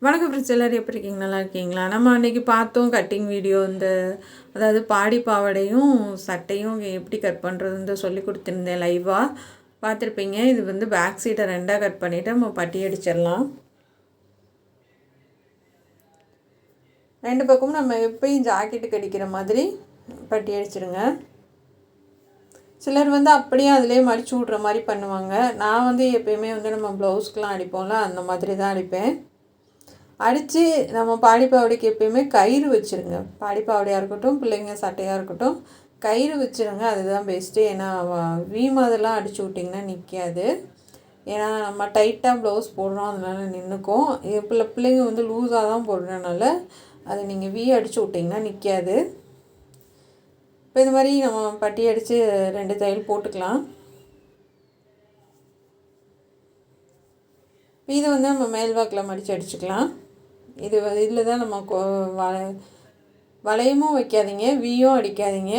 வணக்கம் ஃப்ரெண்ட்ஸ், எல்லோரும் எப்படி இருக்கீங்க? நல்லா இருக்கீங்களா? நம்ம அன்றைக்கி பார்த்தோம் கட்டிங் வீடியோ. அதாவது பாடி பாவாடையும் சட்டையும் எப்படி கட் பண்ணுறதுன்னு சொல்லி கொடுத்துருந்தேன். லைவாக பார்த்துருப்பீங்க. இது பேக் சைடை ரெண்டாக கட் பண்ணிவிட்டு நம்ம பட்டி அடிச்சிடலாம். ரெண்டு பக்கமும் நம்ம எப்பயும் ஜாக்கெட்டுக்கு அடிக்கிற மாதிரி பட்டி அடிச்சிடுங்க. சிலர் அப்படியே அதிலே மடிச்சு விட்ற மாதிரி பண்ணுவாங்க. நான் எப்பயுமே நம்ம ப்ளவுஸ்க்கெலாம் அடிப்போம்ல, அந்த மாதிரி தான் அடிப்பேன். அடித்து நம்ம பாடிப்பாவடைக்கு எப்பயுமே கயிறு வச்சுருங்க. பாடிப்பாவடையாக இருக்கட்டும், பிள்ளைங்க சட்டையாக இருக்கட்டும், கயிறு வச்சுருங்க. அதுதான் பெஸ்ட்டு. ஏன்னா வீ மாதிரிலாம் அடித்து விட்டிங்கன்னா நிற்காது. ஏன்னா நம்ம டைட்டாக ப்ளவுஸ் போடுறோம், அதனால் நின்றுக்கும். பிள்ளைங்க லூஸாக தான் போடுறதுனால அது நீங்கள் வீ அடித்து விட்டிங்கன்னா நிற்காது. இப்போ இந்த மாதிரி நம்ம பட்டி அடித்து 2 தையல் போட்டுக்கலாம். இதை நம்ம மேல் வாக்கில் மடித்து அடிச்சுக்கலாம். இதில் தான் நம்ம வளையமும் வைக்காதீங்க, வீயும் அடிக்காதீங்க.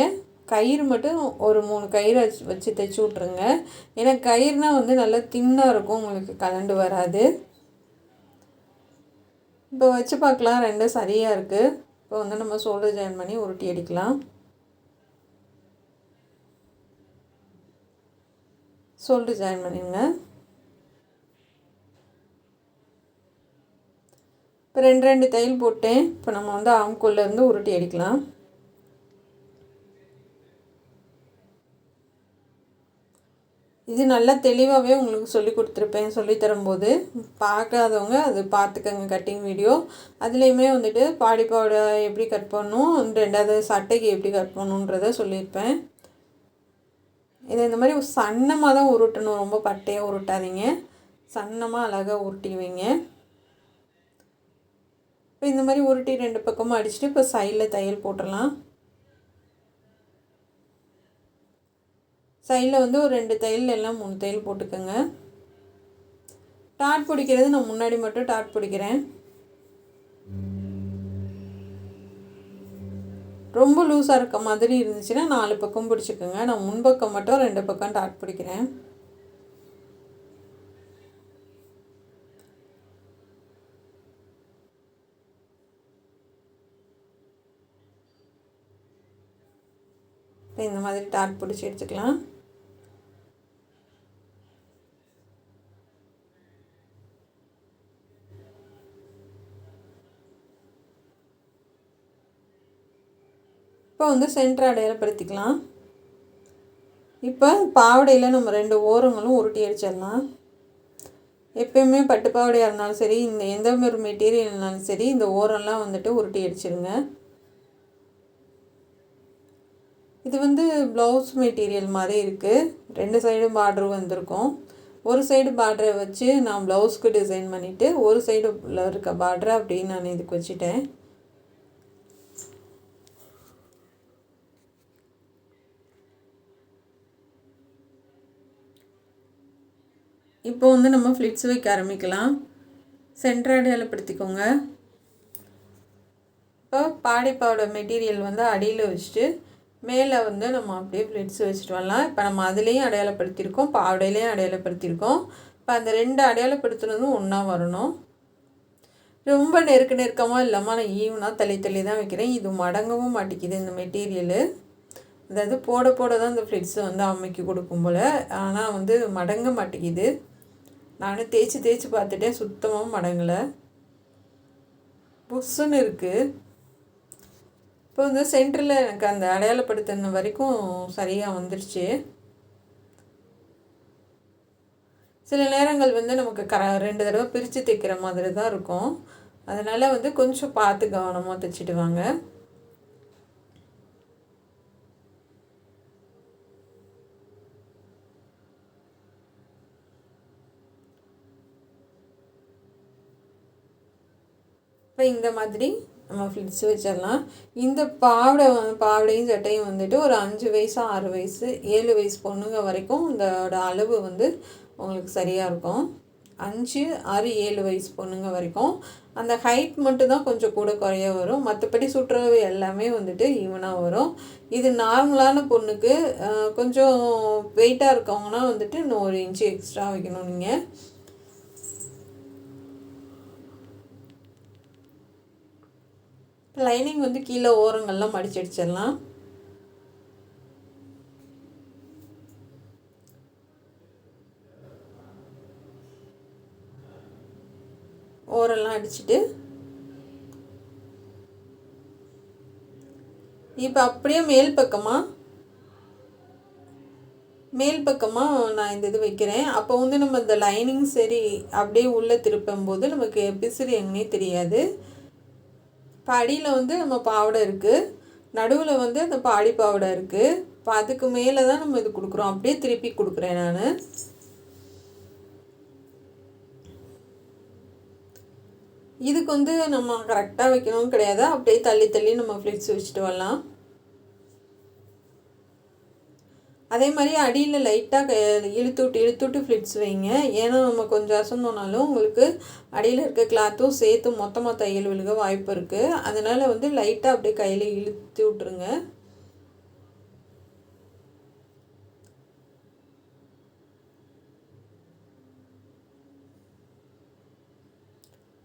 கயிறு மட்டும் ஒரு 3 கயிறு வச்சு தைச்சி விட்ருங்க. ஏன்னா கயிறுனால் நல்லா தின்னாக இருக்கும், உங்களுக்கு கலண்டு வராது. இப்போ வச்சு பார்க்கலாம், ரெண்டும் சரியாக இருக்குது. இப்போ நம்ம ஷோல்டர் ஜாயின் பண்ணி உருட்டி அடிக்கலாம். ஷோல்டர் ஜாயின் பண்ணிடுங்க. இப்போ 2 தையல் போட்டேன். இப்போ நம்ம ஆம்கோல்லேருந்து உருட்டி அடிக்கலாம். இது நல்லா தெளிவாகவே உங்களுக்கு சொல்லி கொடுத்துருப்பேன். சொல்லித்தரும்போது பார்க்காதவங்க அது பார்த்துக்கங்க கட்டிங் வீடியோ. அதுலேயுமே பாடிப்பாவோட எப்படி கட் பண்ணணும், 2வது சட்டைக்கு எப்படி கட் பண்ணணுன்றதை சொல்லியிருப்பேன். இதை இந்த மாதிரி சன்னமாக தான் உருட்டணும், ரொம்ப பட்டையாக உருட்டாதீங்க. சன்னமாக அழகாக உருட்டி வைங்க. இப்போ இந்த மாதிரி உருட்டி 2 பக்கமும் அடிச்சுட்டு இப்போ சைடில் தையல் போட்டுடலாம். சைடில் ஒரு 2 தையல் எல்லாம் 3 தையல் போட்டுக்கோங்க. டாட் பிடிக்கிறது நான் முன்னாடி மட்டும் டாட் பிடிக்கிறேன். ரொம்ப லூஸாக இருக்க மாதிரி இருந்துச்சுன்னா 4 பக்கம் பிடிச்சிக்கோங்க. நான் முன்பக்கம் மட்டும் 2 பக்கம் டாட் பிடிக்கிறேன். இந்த மாதிரி டாட் பிடிச்சி எடுத்துக்கலாம். இப்போ சென்டர் அடையாளப்படுத்திக்கலாம். இப்போ பாவடையில் நம்ம 2 ஓரங்களும் உருட்டி அடிச்சிடலாம். எப்பயுமே பட்டு பாவடையாக இருந்தாலும் சரி, இந்த எந்த ஒரு மெட்டீரியல் இருந்தாலும் சரி, இந்த ஓரம்லாம் உருட்டி அடிச்சிடுங்க. இது ப்ளவுஸ் மெட்டீரியல் மாதிரி இருக்குது. 2 சைடும் பார்ட்ரு வந்திருக்கும். ஒரு சைடு பார்டரை வச்சு நான் ப்ளவுஸ்க்கு டிசைன் பண்ணிவிட்டு ஒரு சைடில் இருக்க பார்டரை அப்படின்னு நான் இதுக்கு வச்சுட்டேன். இப்போ நம்ம ஃப்ளிட்ஸ் வைக்க ஆரம்பிக்கலாம். சென்டர் அடையாளப்படுத்திக்கோங்க. இப்போ பாடிப்பாவோட மெட்டீரியல் அடியில் வச்சுட்டு மேலே நம்ம அப்படியே ஃப்ளிட்ஸ் வச்சுட்டு வரலாம். இப்போ நம்ம அதுலேயும் அடையாளப்படுத்தியிருக்கோம், பாவடையிலையும் அடையாளப்படுத்தியிருக்கோம். இப்போ அந்த 2 அடையாளப்படுத்துனதும் ஒன்றா வரணும். ரொம்ப நெருக்கமாக இல்லாமல் நான் ஈவனாக தள்ளி தான் வைக்கிறேன். இது மடங்கவும் மாட்டேங்குது இந்த மெட்டீரியலு. அதாவது போட தான் இந்த ஃப்ளிட்ஸை அமைக்கி கொடுக்கும் போல். ஆனால் மடங்க மாட்டேங்குது. நானும் தேய்ச்சி பார்த்துட்டேன், சுத்தமாக மடங்கலை, புஷ்ஷுன்னு இருக்குது. இப்போ சென்டரில் எனக்கு அந்த அடையாளப்படுத்தின வரைக்கும் சரியாக வந்துடுச்சு. சில நேரங்கள் நமக்கு 2 தடவை பிரித்து தைக்கிற மாதிரி தான் இருக்கும். அதனால் கொஞ்சம் பார்த்து கவனமாக தைச்சிட்டு வாங்க. இப்போ இந்த மாதிரி நம்ம ஃப்ளிட்ஸ் வச்சிடலாம். இந்த பாவடையும் சட்டையும் ஒரு 5 வயசு 6 வயசு 7 வயசு பொண்ணுங்க வரைக்கும் இதோட அளவு உங்களுக்கு சரியாக இருக்கும். 5 6 7 வயசு பொண்ணுங்க வரைக்கும். அந்த ஹைட் மட்டும்தான் கொஞ்சம் கூட குறைய வரும். மற்றபடி சுற்றுறது எல்லாமே ஈவனாக வரும். இது நார்மலான பொண்ணுக்கு. கொஞ்சம் வெயிட்டாக இருக்கவங்கன்னா இன்னும் 1 இன்ச்சு எக்ஸ்ட்ரா வைக்கணும் நீங்கள். லைனிங் வந்து கீழே ஓரங்கள்லாம் மடிச்சு அடிச்சிடலாம். ஓரெல்லாம் அடிச்சுட்டு இப்போ அப்படியே மேல் பக்கமாக நான் இந்த இது வைக்கிறேன். அப்போ வந்து நம்ம இந்த லைனிங் சரி அப்படியே உள்ளே திருப்பும்போது நமக்கு பிசுறு எங்கன்னே தெரியாது. இப்போ அடியில் வந்து நம்ம பாவாடை இருக்குது, நடுவில் வந்து அந்த பாடி பாவாடை இருக்குது. இப்போ அதுக்கு மேலே தான் நம்ம இது கொடுக்குறோம். அப்படியே திருப்பி கொடுக்குறேன் நான். இதுக்கு வந்து நம்ம கரெக்டாக வைக்கணும்னு கிடையாது, அப்படியே தள்ளி தள்ளி நம்ம ஃப்ளிட்ஸ் வச்சுட்டு வரலாம். அதே மாதிரி அடியில் லைட்டாக இழுத்துட்டு ஃப்ளிட்ஸ் வைங்க. ஏன்னா நம்ம கொஞ்சம் அசந்தோனாலும் உங்களுக்கு அடியில் இருக்க கிளாத்தும் சேர்த்து மொத்தமாக தையல் விழுக வாய்ப்பு இருக்குது. அதனால் வந்து லைட்டாக அப்படியே கையில் இழுத்து விட்ருங்க.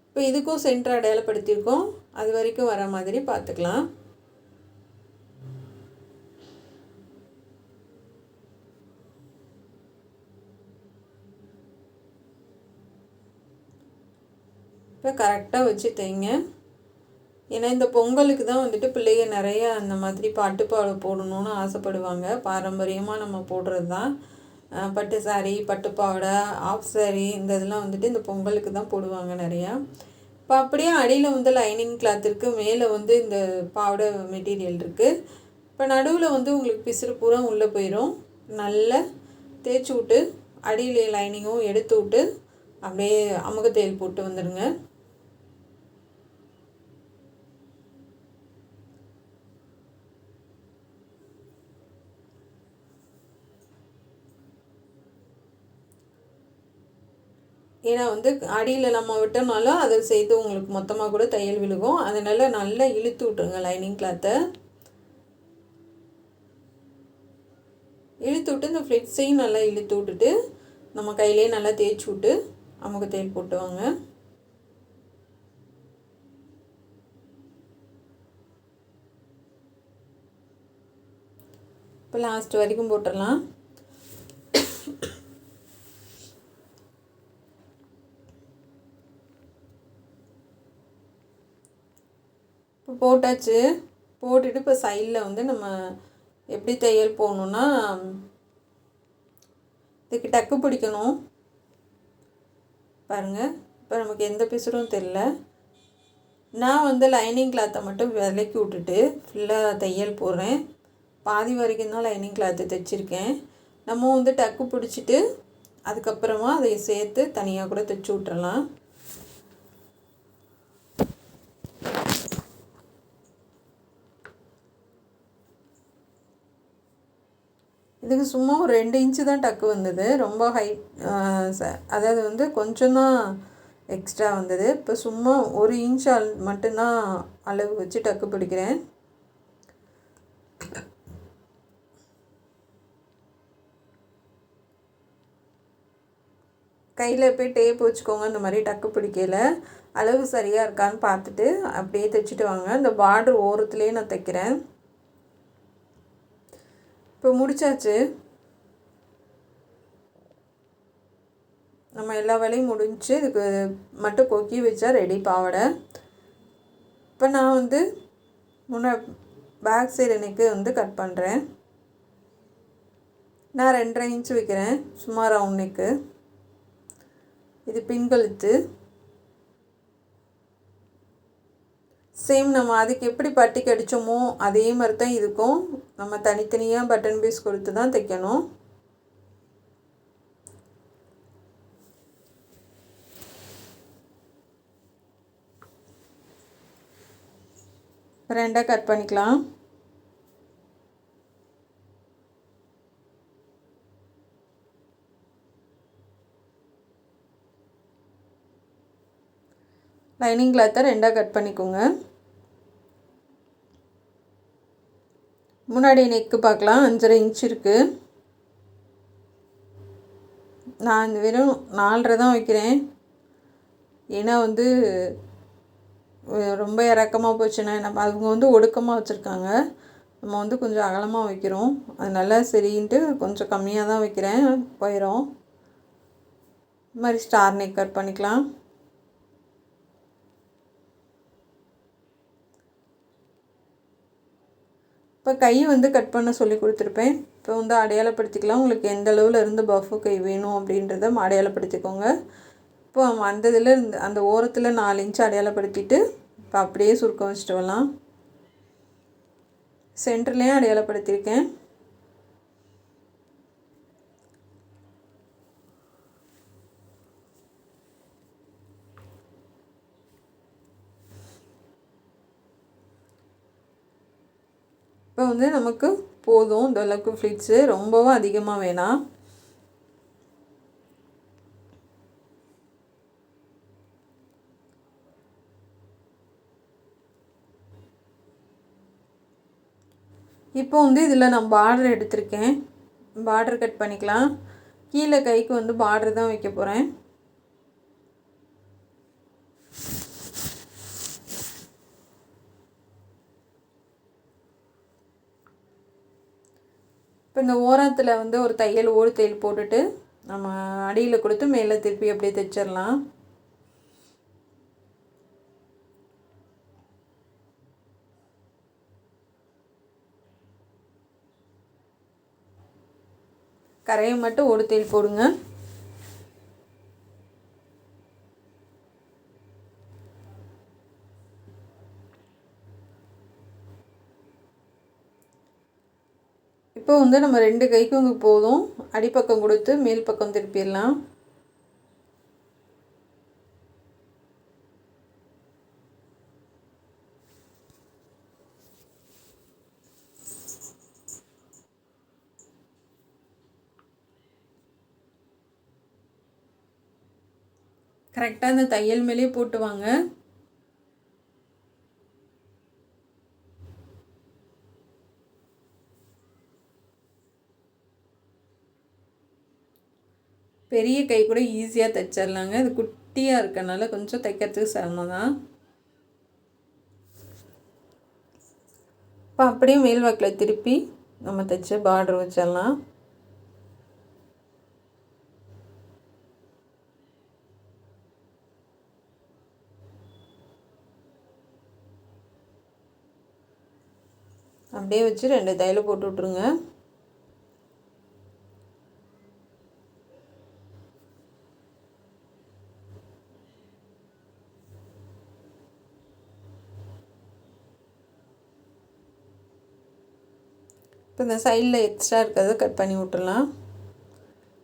இப்போ இதுக்கும் சென்டர் அடையாளப்படுத்தியிருக்கோம், அது வரைக்கும் வர மாதிரி பார்த்துக்கலாம். இப்போ கரெக்டாக வச்சு தைங்க. ஏன்னா இந்த பொங்கலுக்கு தான் வந்துட்டு பிள்ளைங்க நிறைய அந்த மாதிரி பட்டுப்பாவை போடணும்னு ஆசைப்படுவாங்க. பாரம்பரியமாக நம்ம போடுறது தான் பட்டு சாரீ, பட்டுப்பாவடை, ஆஃப் சாரீ, இந்த இதெல்லாம் வந்துட்டு இந்த பொங்கலுக்கு தான் போடுவாங்க நிறையா. இப்போ அப்படியே அடியில் வந்து லைனிங் கிளாத் இருக்குது, மேலே வந்து இந்த பாவடை மெட்டீரியல் இருக்குது. இப்போ நடுவில் வந்து உங்களுக்கு பிசுறு பூரா உள்ளே போயிடும். நல்லா தேய்ச்சி விட்டு அடியில் லைனிங்கும் எடுத்து விட்டு அப்படியே அமுக தையல் போட்டு வந்துடுங்க. ஏன்னா வந்து அடியில் நம்ம விட்டோம்னாலும் அதை சேர்த்து உங்களுக்கு மொத்தமாக கூட தையல் விழுகும். அதனால் நல்லா இழுத்து விட்ருங்க லைனிங் கிளாத்தை. இழுத்து விட்டு இந்த ஃப்ளிட்ஸையும் நல்லா இழுத்து விட்டுட்டு நம்ம கையிலே நல்லா தேய்ச்சி விட்டு அமுக தையல் போட்டுவாங்க. இப்போ லாஸ்ட் வரைக்கும் போட்டுடலாம். இப்போ போட்டாச்சு. போட்டுட்டு இப்போ சைடில் வந்து நம்ம எப்படி தையல் போடணுன்னா, இதுக்கு டக்கு பிடிக்கணும் பாருங்கள். இப்போ நமக்கு எந்த பிசுறும் தெரில. நான் வந்து லைனிங் கிளாத்தை மட்டும் விலக்கி விட்டுட்டு ஃபுல்லாக தையல் போடுறேன். பாதி வரைக்கும் தான் லைனிங் கிளாத்து தைச்சிருக்கேன். நம்ம வந்து டக்கு பிடிச்சிட்டு அதுக்கப்புறமா அதை சேர்த்து தனியாக கூட தைச்சி விட்டுறலாம். இதுக்கு சும்மா ஒரு 2 இன்ச்சு தான் டக்கு வந்தது. ரொம்ப ஹைட் அதாவது வந்து கொஞ்சம் தான் எக்ஸ்ட்ரா வந்தது. இப்போ சும்மா 1 இன்ச் மட்டும்தான் அளவு வச்சு டக்கு பிடிக்கிறேன். கையில் போய் டேப் வச்சுக்கோங்க. இந்த மாதிரி டக்கு பிடிக்கல அளவு சரியாக இருக்கான்னு பார்த்துட்டு அப்படியே தைச்சிட்டு வாங்க. இந்த பார்டர் ஓரத்துலேயே நான் தைக்கிறேன். இப்போ முடிச்சாச்சு. நம்ம எல்லா வேலையும் முடிஞ்சு இதுக்கு மட்டும் கொக்கி வச்சா ரெடி பாவாடை. இப்போ நான் வந்து பேக் சைடு நெக்கு வந்து கட் பண்ணுறேன். நான் 2.5 இன்ச்சு வைக்கிறேன், சும்மா ரவுண்ட் நெக்கு. இது பின்கழுத்து. சேம் நம்ம அதுக்கு எப்படி பட்டிக்கு அடித்தோமோ அதே மாதிரி தான் இதுக்கும் நம்ம தனித்தனியாக பட்டன் பீஸ் கொடுத்து தான் தைக்கணும். ரெண்டாக கட் பண்ணிக்கலாம். லைனிங் கிளாத்தை 2ஆக கட் பண்ணிக்கோங்க. முன்னாடி நெக்கு பார்க்கலாம். 5.5 இன்ச் இருக்குது. நான் வெறும் 4.5 தான் வைக்கிறேன். ஏன்னா வந்து ரொம்ப இறக்கமாக போச்சுன்னா நம்ம அவங்க வந்து ஒடுக்கமாக வச்சுருக்காங்க, நம்ம வந்து கொஞ்சம் அகலமாக வைக்கிறோம். அதனால சரின்ட்டு கொஞ்சம் கம்மியாக தான் வைக்கிறேன், போயிடும். இது மாதிரி ஸ்டார் நெக் கட் பண்ணிக்கலாம். இப்போ கை வந்து கட் பண்ண சொல்லி கொடுத்துருப்பேன். இப்போ வந்து அடையாளப்படுத்திக்கலாம். உங்களுக்கு எந்த அளவில் இருந்து பஃபு கை வேணும் அப்படின்றத அடையாளப்படுத்திக்கோங்க. இப்போ அந்த இதில் அந்த ஓரத்தில் 4 இன்ச்சு அடையாளப்படுத்திட்டு இப்போ அப்படியே சுருக்கம் வச்சுட்டு வரலாம். சென்டர்லேயும் அடையாளப்படுத்தியிருக்கேன். இப்போ வந்து நமக்கு போதும் இந்த அளவுக்கு ஃப்ளிட்ஸு, ரொம்பவும் அதிகமாக வேணாம். இப்போ வந்து இதில் நான் பார்டர் எடுத்திருக்கேன். பார்டர் கட் பண்ணிக்கலாம். கீழே கைக்கு வந்து பார்டர் தான் வைக்க போகிறேன். இப்போ இந்த ஓரத்தில் வந்து ஒரு ஓடு தையல் போட்டுட்டு நம்ம அடியில் கொடுத்து மேலே திருப்பி அப்படியே தைச்சிடலாம். கரையை மட்டும் ஓடு தையல் போடுங்க. இப்போ வந்து நம்ம 2 கைக்கும் போதும். அடிப்பக்கம் கொடுத்து மேல் பக்கம் திருப்பிடலாம். கரெக்டாக இந்த தையல் மேலேயே போட்டு வாங்க. பெரிய கை கூட ஈஸியாக தைச்சிடலாங்க. இது குட்டியாக இருக்கனால கொஞ்சம் தைக்கிறதுக்கு சிரமம் தான். இப்போ அப்படியே மேல் வாக்கில் திருப்பி நம்ம தைச்சி பார்டர் வச்சிடலாம். அப்படியே வச்சு 2 தையல் போட்டு விட்ருங்க. இப்போ இந்த சைடில் எக்ஸ்ட்ரா இருக்கிறத கட் பண்ணி விட்டுடலாம்.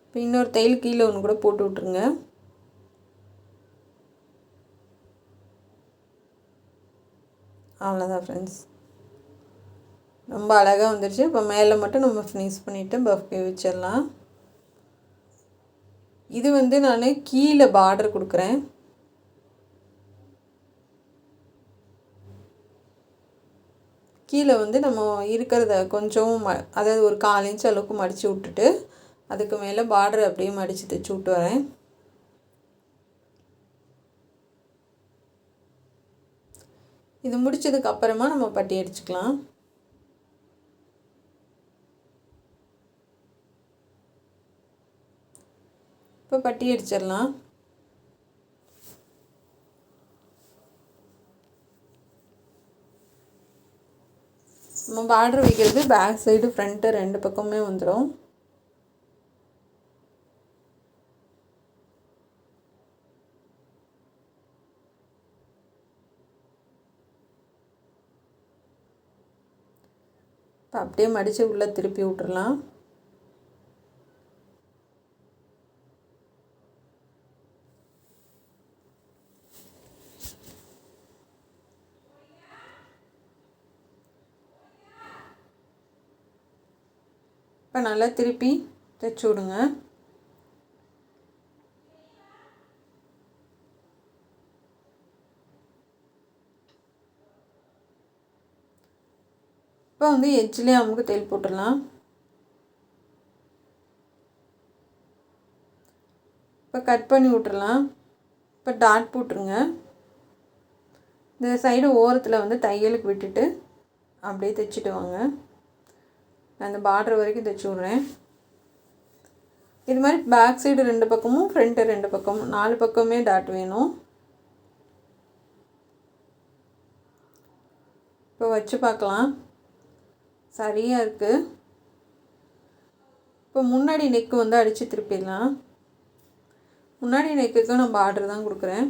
இப்போ இன்னொரு தையல் கீழே ஒன்று கூட போட்டு விட்ருங்க. அவ்வளோதான் ஃப்ரெண்ட்ஸ், ரொம்ப அழகாக வந்துடுச்சு. இப்போ மேலே மட்டும் நம்ம ஃபினிஷ் பண்ணிவிட்டு பஃப் வச்சிடலாம். இது வந்து நான் கீழே பார்டர் கொடுக்குறேன். கீழே வந்து நம்ம இருக்கிறத கொஞ்சம் அதாவது ஒரு 1/4 இன்ச் அளவுக்கு மடித்து விட்டுட்டு அதுக்கு மேலே பார்டர் அப்படியே மடித்து தைச்சி விட்டு வரேன். இது முடித்ததுக்கப்புறமா நம்ம பட்டி அடிச்சுக்கலாம். இப்போ பட்டி அடிச்சிடலாம். நம்ம பார்டர் வைக்கிறது பேக் சைடு ஃப்ரண்ட்டு 2 பக்கமே வந்துடும். இப்போ அப்படியே மடித்து உள்ளே திருப்பி விட்டுறலாம். இப்போ நல்லா திருப்பி தைச்சி விடுங்க. இப்போ வந்து எட்ஜ்லேயே அமுக்கு தையல் போட்டுடலாம். இப்போ கட் பண்ணி விட்டுறலாம். இப்போ டாட் போட்டுருங்க. இந்த சைடு ஓரத்தில் வந்து தையலுக்கு விட்டுட்டு அப்படியே தைச்சிட்டு வாங்க. நான் இந்த பார்டர் வரைக்கும் தைச்சி விட்றேன். இது மாதிரி பேக் சைடு 2 பக்கமும் ஃப்ரண்ட்டு 2 பக்கமும் 4 பக்கமே டாட் வேணும். இப்போ வச்சு பார்க்கலாம். சரியாக இருக்குது. இப்போ முன்னாடி நெக்கு வந்து அடித்து திருப்பிடலாம். முன்னாடி நெக்குக்கு நான் பார்டர் தான் கொடுக்குறேன்.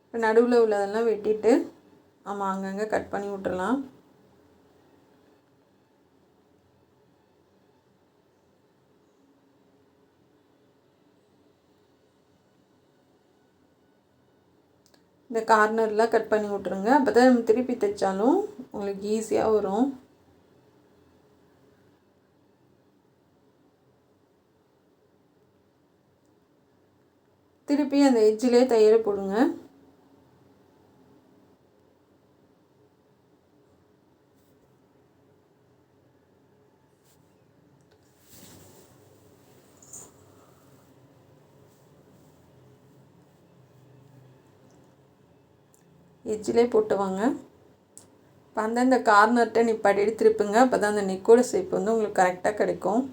இப்போ நடுவில் உள்ளதெல்லாம் வெட்டிட்டு ஆமாம் அங்கங்கே கட் பண்ணி விட்டுறலாம். இந்த கார்னர்லாம் கட் பண்ணி விட்ருங்க. அப்போ தான் நம்ம திருப்பி தைச்சாலும் உங்களுக்கு ஈஸியாக வரும். திருப்பி அந்த எட்ஜிலே தையலை போடுங்க. எட்ஜிலே போட்டு வாங்க. இப்போ அந்தந்த கார்னர்கிட்ட நிப்பாட்டி திருப்புங்க. அப்போ தான் அந்த நெக்கோட ஷேப் வந்து உங்களுக்கு கரெக்டாக கிடைக்கும்.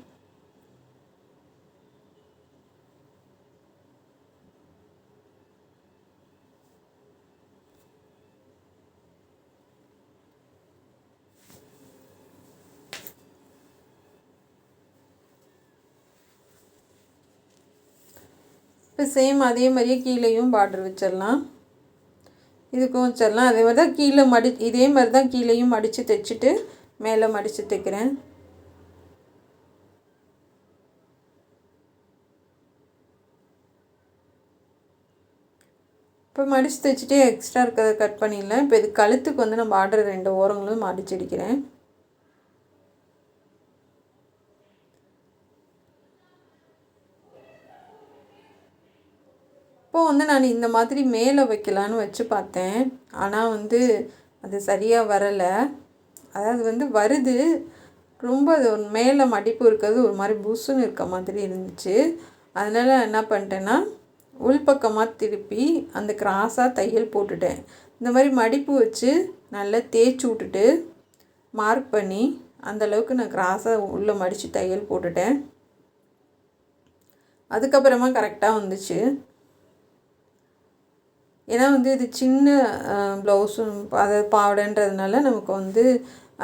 இப்போ சேம் அதே மாதிரியே கீழேயும் பார்டர் வச்சிடலாம். இதுக்கும் வச்சிடலாம். அதே மாதிரி தான் கீழே இதே மாதிரி தான் கீழேயும் மடித்து தைச்சிட்டு மேலே மடித்து தைக்கிறேன். இப்போ மடித்து தைச்சிட்டு எக்ஸ்ட்ரா இருக்கிறத கட் பண்ணிடலாம். இப்போ இது கழுத்துக்கு வந்து நான் பார்டர் 2 ஓரங்களும் மடித்து அடிக்கிறேன். இப்போது வந்து நான் இந்த மாதிரி மேலே வைக்கலான்னு வச்சு பார்த்தேன். ஆனால் வந்து அது சரியாக வரலை. அதாவது வந்து வருது, ரொம்ப அது ஒரு மேலே மடிப்பு இருக்கிறது ஒரு மாதிரி புஷ்ஷுன்னு இருக்க மாதிரி இருந்துச்சு. அதனால் என்ன பண்ணிட்டேன்னா உள்பக்கமாக திருப்பி அந்த கிராஸாக தையல் போட்டுட்டேன். இந்த மாதிரி மடிப்பு வச்சு நல்லா தேய்ச்சி விட்டுட்டு மார்க் பண்ணி அந்தளவுக்கு நான் கிராஸாக உள்ளே மடித்து தையல் போட்டுட்டேன். அதுக்கப்புறமா கரெக்டாக வந்துச்சு. ஏன்னா வந்து இது சின்ன ப்ளவுஸும் அதாவது பாவாடைன்றதுனால நமக்கு வந்து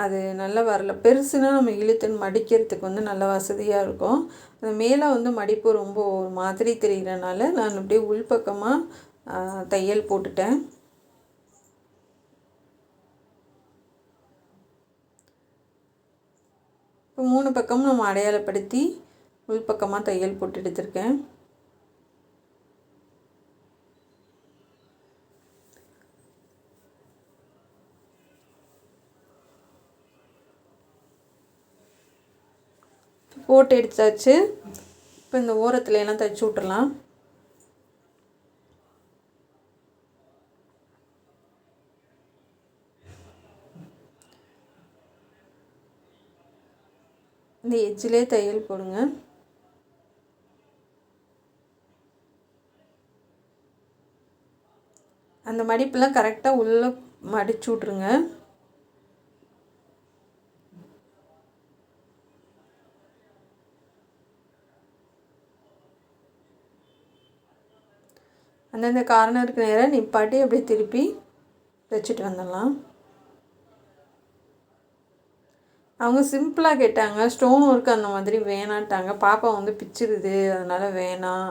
அது நல்லா வரல. பெருசுனா நம்ம இழுத்துன்னு மடிக்கிறதுக்கு வந்து நல்ல வசதியாக இருக்கும். அது மேலே வந்து மடிப்பு ரொம்ப ஒரு மாதிரி தெரிகிறனால நான் அப்படியே உள்பக்கமாக தையல் போட்டுட்டேன். இப்போ 3 பக்கமும் நம்ம அடையாளப்படுத்தி உள்பக்கமாக தையல் போட்டு எடுத்திருக்கேன். போட்டு எடுத்தாச்சு. இப்போ இந்த ஓரத்துல எல்லாம் தைச்சி விட்டுறலாம். இந்த எட்ஜிலே தையல் போடுங்க. அந்த மடிப்பெல்லாம் கரெக்டாக உள்ளே மடிச்சு விட்ருங்க. அந்தந்த கார்னருக்கு நேராக நிப்பாட்டி அப்படியே திருப்பி தைச்சிட்டு வந்துடலாம். அவங்க சிம்பிளாக கேட்டாங்க, ஸ்டோன் ஒர்க் அந்த மாதிரி வேணான்ட்டாங்க. பாப்பா வந்து பிச்சிருது, அதனால் வேணாம்,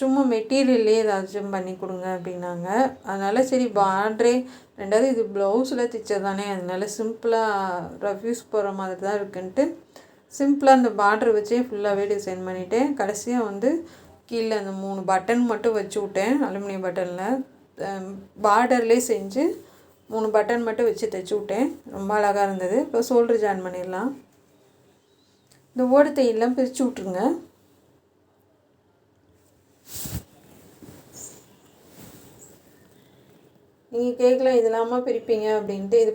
சும்மா மெட்டீரியல்லே ஏதாச்சும் பண்ணி கொடுங்க அப்படின்னாங்க. அதனால் சரி பார்டரே, ரெண்டாவது இது ப்ளவுஸில் தைச்சது தானே, அதனால சிம்பிளாக ரஃப்யூஸ் போகிற மாதிரி தான் இருக்குன்ட்டு சிம்பிளாக அந்த பார்டர் வச்சே ஃபுல்லாகவே டிசைன் பண்ணிவிட்டேன். கடைசியாக வந்து கீழே அந்த 3 பட்டன் மட்டும் வச்சு விட்டேன். அலுமினியம் பட்டனில் பார்டர்லேயே செஞ்சு 3 பட்டன் மட்டும் வச்சு தைச்சி விட்டேன். ரொம்ப அழகாக இருந்தது. இப்போ ஷோல்டர் ஜாயின் பண்ணிடலாம். இந்த ஓடு தையெல்லாம் பிரித்து விட்ருங்க. நீங்கள் கேட்கலாம் இது இல்லாமல் பிரிப்பீங்க அப்படின்ட்டு. இது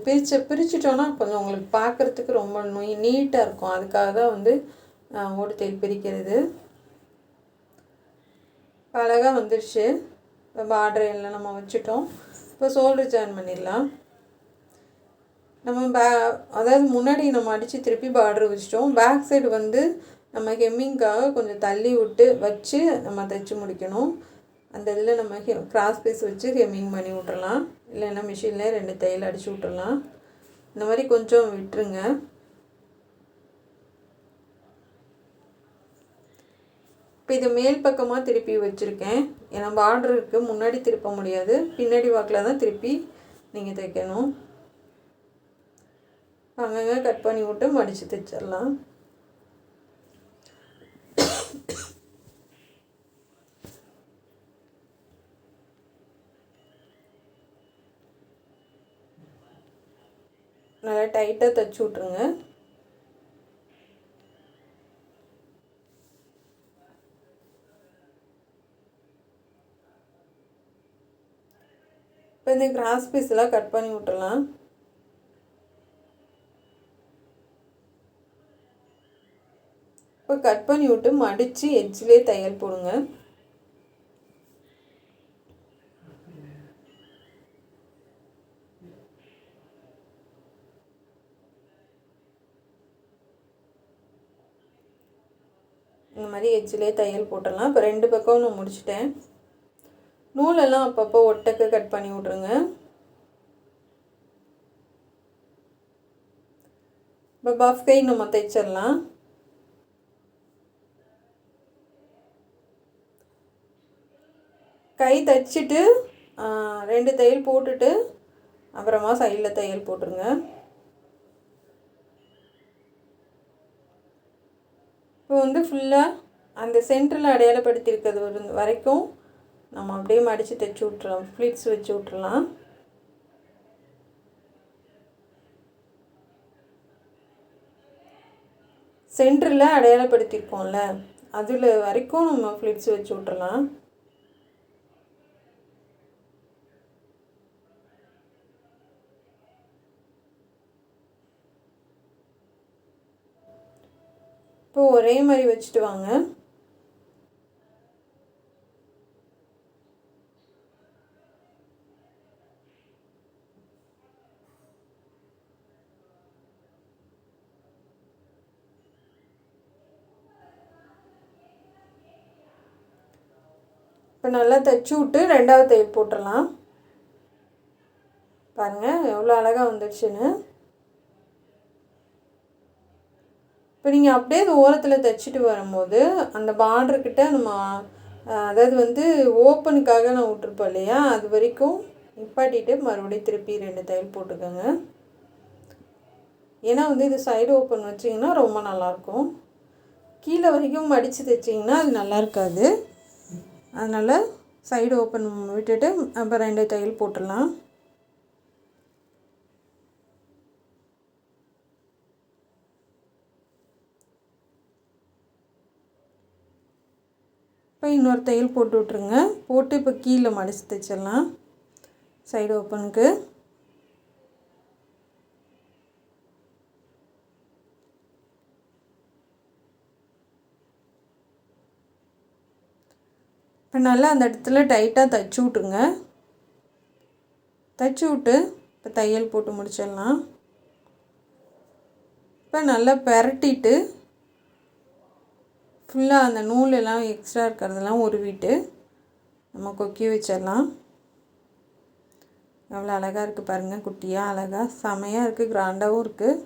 பிரிச்சுட்டோன்னா கொஞ்சம் உங்களுக்கு பார்க்குறதுக்கு ரொம்ப நீட்டாக இருக்கும். அதுக்காக தான் வந்து ஓடு தையல் பிரிக்கிறது. அழகாக வந்துடுச்சு. இப்போ பார்டர் எல்லாம் நம்ம வச்சுட்டோம். இப்போ ஷோல்டர் ஜாயின் பண்ணிடலாம். நம்ம அதாவது முன்னாடி நம்ம அடித்து திருப்பி பார்டர் வச்சிட்டோம். பேக் சைடு வந்து நம்ம ஹெம்மிங்காக கொஞ்சம் தள்ளி விட்டு வச்சு நம்ம தைச்சி முடிக்கணும். அந்த இதில் நம்ம கிராஸ் பீஸ் வச்சு ஹெம்மிங் பண்ணி விட்டுறலாம். இல்லைன்னா மிஷினில் 2 தையல் அடித்து விட்டுறலாம். இந்த மாதிரி கொஞ்சம் விட்டுருங்க. இப்போ இது மேல் பக்கமாக திருப்பி வச்சுருக்கேன். ஏன்னா பார்டருக்கு முன்னாடி திருப்ப முடியாது, பின்னாடி வாக்கில் தான் திருப்பி நீங்கள் தைக்கணும். அங்கங்கே கட் பண்ணி விட்டு மடித்து தைச்சிடலாம். நல்லா டைட்டாக தைச்சி விட்ருங்க. இப்போ இந்த கிராஸ் பீஸ்லாம் கட் பண்ணி விட்டுடலாம். இப்போ கட் பண்ணி விட்டு மடித்து எட்ஜ்லேயே தையல் போடுங்க. இந்த மாதிரி எட்ஜ்லேயே தையல் போட்டுடலாம். இப்போ 2 பக்கம் நான் முடிச்சிட்டேன். நூலெல்லாம் அப்பப்போ ஒட்டக்க கட் பண்ணி விட்ருங்க. இப்போ பஃப் கை நம்ம தைச்சிடலாம். கை தைச்சிட்டு 2 தையல் போட்டுட்டு அப்புறமா சைடில் தையல் போட்டுருங்க. இப்போ வந்து ஃபுல்லாக அந்த சென்டரில் அடையாளப்படுத்தியிருக்கிறது வரைக்கும் நம்ம அப்படியே மடித்து தைச்சி விட்றலாம். ஃப்ளிட்ஸ் வச்சு விட்றலாம். சென்டரில் அடையாளப்படுத்தியிருக்கோம்ல அதில் வரைக்கும் நம்ம ஃப்ளிட்ஸ் வச்சு விட்றலாம். இப்போ ஒரே மாதிரி வச்சுட்டு வாங்க. இப்போ நல்லா தைச்சி விட்டு 2வது தையல் போட்டுடலாம். பாருங்கள் எவ்வளோ அழகாக வந்துடுச்சுன்னு. இப்போ நீங்கள் அப்படியே அந்த ஓரத்தில் தைச்சிட்டு வரும்போது அந்த பார்டர்கிட்ட நம்ம அதாவது வந்து ஓப்பனுக்காக நான் விட்டுருப்போம் இல்லையா, அது வரைக்கும் நிப்பாட்டிட்டு மறுபடியும் திருப்பி 2 தையல் போட்டுக்கோங்க. ஏன்னா வந்து இது சைடு ஓப்பன் வச்சிங்கன்னா ரொம்ப நல்லாயிருக்கும். கீழே வரைக்கும் மடித்து தைச்சிங்கன்னா அது நல்லா இருக்காது. அதனால் சைடு ஓப்பன் விட்டுட்டு அப்புறம் 2 தையல் போட்டுடலாம். இப்போ இன்னொரு தையல் போட்டு விட்ருங்க. போட்டு இப்போ கீழே மடித்து தைச்சிடலாம் சைடு ஓப்பனுக்கு. இப்போ நல்லா அந்த இடத்துல டைட்டாக தைச்சி விட்ருங்க. தைச்சி விட்டு இப்போ தையல் போட்டு முடிச்சிடலாம். இப்போ நல்லா பெரட்டிட்டு ஃபுல்லாக அந்த நூலெல்லாம் எக்ஸ்ட்ரா இருக்கிறதெல்லாம் உருவிட்டு நம்ம கொக்கி வச்சிடலாம். எவ்வளோ அழகாக இருக்குது பாருங்கள். குட்டியாக அழகாக செமையாக இருக்குது, கிராண்டாகவும் இருக்குது.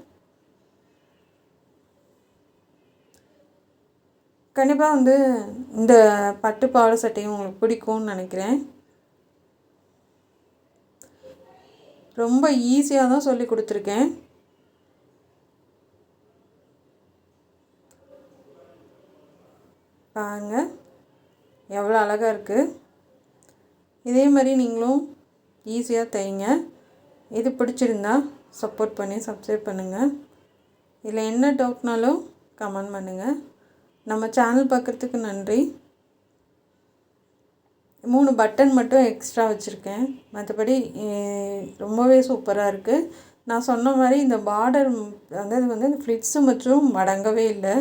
கண்டிப்பாக வந்து இந்த பட்டு பாவாடை சட்டையும் உங்களுக்கு பிடிக்கும்னு நினைக்கிறேன். ரொம்ப ஈஸியாக தான் சொல்லி கொடுத்துருக்கேன். பாருங்கள் எவ்வளோ அழகாக இருக்குது. இதே மாதிரி நீங்களும் ஈஸியாக தைங்க. இது பிடிச்சிருந்தா சப்போர்ட் பண்ணி சப்ஸ்கிரைப் பண்ணுங்கள். இதில் என்ன டவுட்னாலும் கமெண்ட் பண்ணுங்கள். நம்ம சேனல் பார்க்குறதுக்கு நன்றி. 3 பட்டன் மட்டும் எக்ஸ்ட்ரா வச்சுருக்கேன். மற்றபடி ரொம்பவே சூப்பராக இருக்குது. நான் சொன்ன மாதிரி இந்த பார்டர் வந்து இந்த ஃப்ளிட்ஸு மற்றும் மடங்கவே இல்லை.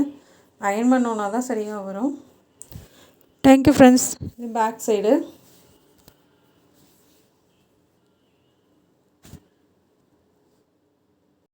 அயர்ன் பண்ணோன்னா தான் சரியாக வரும். Thank you friends. இது பேக் சைடு.